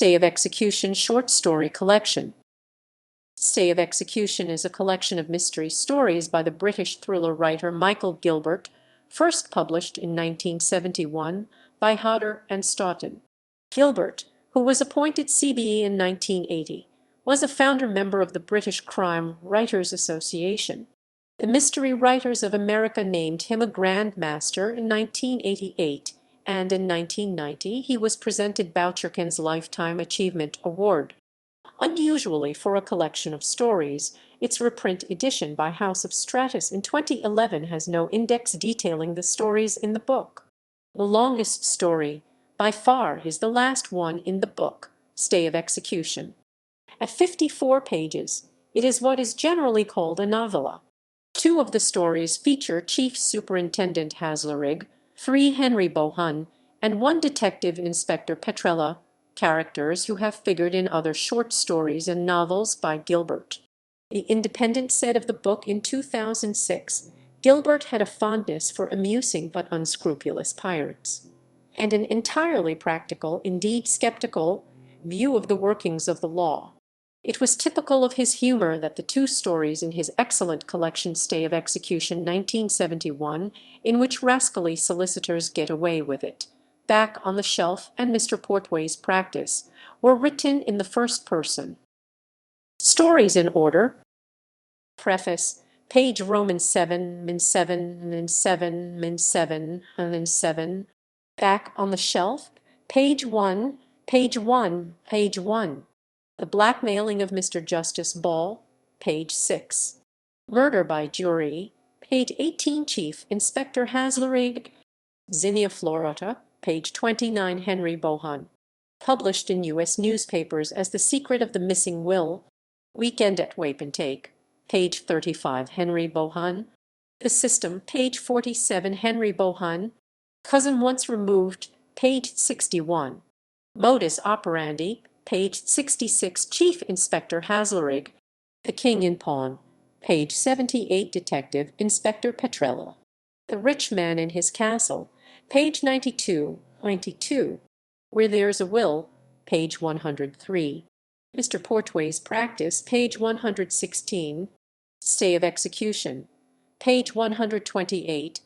Stay of Execution short story collection. Stay of Execution is a collection of mystery stories by the British thriller writer Michael Gilbert, first published in 1971 by Hodder and Stoughton. Gilbert, who was appointed CBE in 1980, was a founder member of the British Crime Writers Association. The Mystery Writers of America named him a Grand Master in 1988, and in 1990 he was presented Bouchercon's Lifetime Achievement Award. Unusually for a collection of stories, its reprint edition by House of Stratus in 2011 has no index detailing the stories in the book. The longest story, by far, is the last one in the book, Stay of Execution. At 54 pages, it is what is generally called a novella. Two of the stories feature Chief Superintendent Hazlerigg, 3 Henry Bohun, and 1 Detective Inspector Petrella, characters who have figured in other short stories and novels by Gilbert. The Independent said of the book in 2006, Gilbert had a fondness for amusing but unscrupulous pirates, and an entirely practical, indeed sceptical, view of the workings of the law. It was typical of his humor that the 2 stories in his excellent collection Stay of Execution 1971, in which rascally solicitors get away with it, Back on the Shelf, and Mr. Portway's Practice, were written in the first person. Stories in order. Preface. Page Roman 7, min 7, min 7, min 7, min 7. Back on the Shelf. Page 1, page 1, page 1. The Blackmailing of Mr. Justice Ball, page 6. Murder by Jury, page 18. Chief Inspector Hazlerigg, Zinnia Florota, page 29. Henry Bohun. Published in U.S. newspapers as The Secret of the Missing Will. Weekend at Wapentake, page 35. Henry Bohun. The System, page 47. Henry Bohun. Cousin Once Removed, page 61. Modus Operandi, page 66. Chief Inspector Hazlerigg. The King in Pawn, page 78. Detective Inspector Petrella. The Rich Man in His Castle, page 92. Where There's a Will, page 103. Mr. Portway's Practice, page 116. Stay of Execution, page 128.